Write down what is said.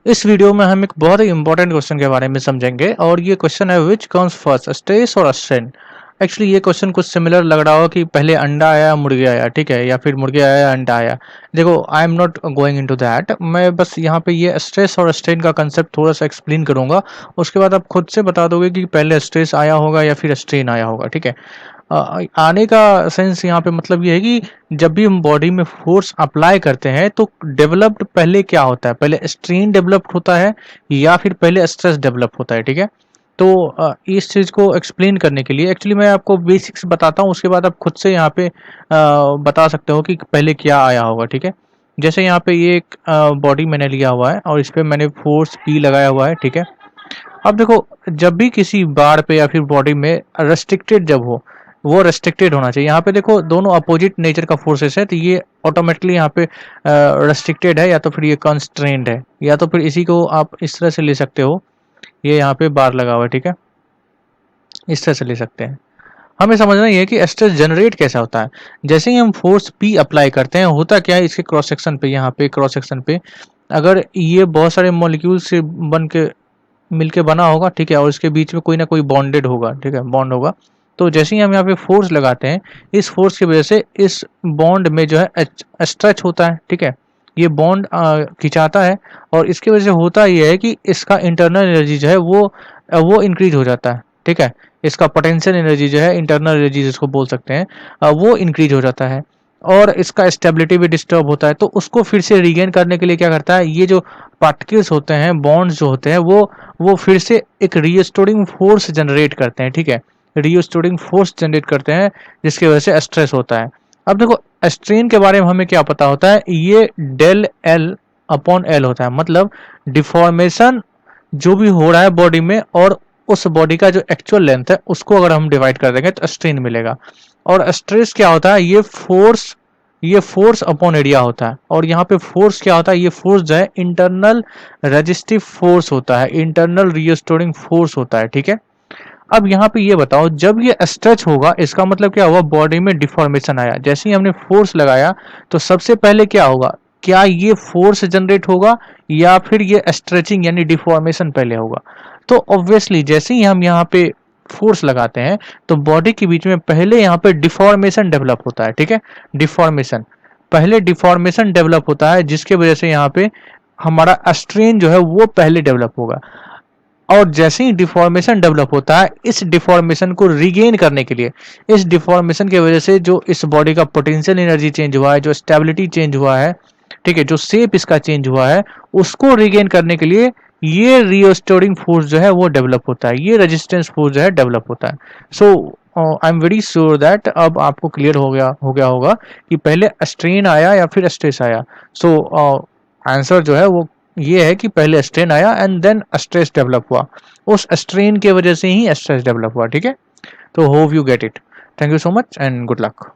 इस वीडियो में हम एक बहुत ही इंपॉर्टेंट क्वेश्चन के बारे में समझेंगे और ये क्वेश्चन है विच कम्स फर्स्ट स्ट्रेस और स्ट्रेन। एक्चुअली ये क्वेश्चन कुछ सिमिलर लग रहा हो कि पहले अंडा आया मुर्गी आया, ठीक है, या फिर मुर्गी आया अंडा आया। देखो, I am not going into that. मैं बस यहाँ पे ये स्ट्रेस और स्ट्रेन का कंसेप्ट थोड़ा सा एक्सप्लेन करूंगा। उसके बाद आप खुद से बता दोगे कि पहले स्ट्रेस आया होगा या फिर स्ट्रेन आया होगा, ठीक है। आने का सेंस यहाँ पे मतलब ये है कि जब भी हम बॉडी में फोर्स अप्लाई करते हैं तो डेवलप्ड पहले क्या होता है, पहले स्ट्रेन डेवलप्ड होता है या फिर पहले स्ट्रेस डेवलप होता है, ठीक है। तो इस चीज़ को एक्सप्लेन करने के लिए एक्चुअली मैं आपको बेसिक्स बताता हूँ, उसके बाद आप खुद से यहाँ पे बता सकते हो कि पहले क्या आया होगा, ठीक है। जैसे यहाँ पे ये एक बॉडी मैंने लिया हुआ है और इस पे मैंने फोर्स पी लगाया हुआ है, ठीक है। अब देखो, जब भी किसी बार पे या फिर बॉडी में रेस्ट्रिक्टेड जब हो, वो रेस्ट्रिक्टेड होना चाहिए। यहाँ पे देखो दोनों अपोजिट नेचर का फोर्सेस है, तो ये ऑटोमेटिकली यहाँ पे रेस्ट्रिक्टेड है या तो फिर ये कंस्ट्रेंड है, या तो फिर इसी को आप इस तरह से ले सकते हो। ये यहाँ पे बार लगा हुआ है, ठीक है, इस तरह से ले सकते हैं। हमें समझना ये है कि स्ट्रेस जनरेट कैसा होता है। जैसे ही हम फोर्स पी अप्लाई करते हैं, होता क्या है, इसके क्रॉस सेक्शन पे, यहाँ पे क्रॉस सेक्शन पे अगर ये बहुत सारे मॉलिक्यूल से बन के मिलके बना होगा, ठीक है, और इसके बीच में कोई ना कोई बॉन्डेड होगा, ठीक है, बॉन्ड होगा। तो जैसे ही हम यहाँ पे फोर्स लगाते हैं, इस फोर्स की वजह से इस बॉन्ड में जो है स्ट्रेच होता है, ठीक है, ये बॉन्ड खिंचाता है। और इसकी वजह से होता ये है कि इसका इंटरनल एनर्जी जो है वो इंक्रीज हो जाता है, ठीक है। इसका पोटेंशियल एनर्जी जो है, इंटरनल एनर्जी जिसको बोल सकते हैं, वो इंक्रीज हो जाता है। और इसका स्टेबिलिटी भी डिस्टर्ब होता है, तो उसको फिर से रिगेन करने के लिए क्या करता है, ये जो पार्टिकल्स होते हैं, बॉन्ड्स जो होते हैं, वो फिर से एक रीस्टोरिंग फोर्स जनरेट करते हैं, ठीक है, रीस्टोरिंग फोर्स जनरेट करते हैं, जिसकी वजह से स्ट्रेस होता है। अब देखो, स्ट्रेन के बारे में हमें क्या पता होता है, ये डेल एल अपॉन एल होता है। मतलब डिफॉर्मेशन जो भी हो रहा है बॉडी में, और उस बॉडी का जो एक्चुअल लेंथ है उसको अगर हम डिवाइड कर देंगे तो स्ट्रेन मिलेगा। और स्ट्रेस क्या होता है, ये फोर्स अपॉन एरिया होता है। और यहाँ पे फोर्स क्या होता है, ये फोर्स जो है इंटरनल रेजिस्टिव फोर्स होता है, इंटरनल रिस्टोरिंग फोर्स होता है, ठीक है। अब यहाँ पे ये बताओ, जब ये स्ट्रेच होगा इसका मतलब क्या हुआ, बॉडी में डिफॉर्मेशन आया। जैसे ही हमने फोर्स लगाया तो सबसे पहले क्या होगा, क्या ये फोर्स जनरेट होगा या फिर ये स्ट्रेचिंग यानी डिफॉर्मेशन पहले होगा। तो ऑब्वियसली जैसे ही हम यहाँ पे फोर्स लगाते हैं तो बॉडी के बीच में पहले यहाँ पे डिफॉर्मेशन डेवलप होता है, ठीक है। डिफॉर्मेशन, पहले डिफॉर्मेशन डेवलप होता है, जिसके वजह से यहाँ पे हमारा स्ट्रेन जो है वो पहले डेवलप होगा। और जैसे ही डिफॉर्मेशन डेवलप होता है, इस डिफॉर्मेशन को रिगेन करने के लिए, इस डिफॉर्मेशन की वजह से जो इस बॉडी का पोटेंशियल एनर्जी चेंज हुआ है, जो स्टेबिलिटी चेंज हुआ है, ठीक है, जो शेप इसका चेंज हुआ है, उसको रिगेन करने के लिए ये रिस्टोरिंग फोर्स जो है वो डेवलप होता है, ये रेजिस्टेंस फोर्स जो है डेवलप होता है। So I am very sure that अब आपको क्लियर हो गया होगा कि पहले स्ट्रेन आया या फिर स्ट्रेस आया। सो आंसर जो है वो ये है कि पहले स्ट्रेन आया एंड देन स्ट्रेस डेवलप हुआ। उस स्ट्रेन के वजह से ही स्ट्रेस डेवलप हुआ, ठीक है। तो hope you get it. Thank you so much and good luck.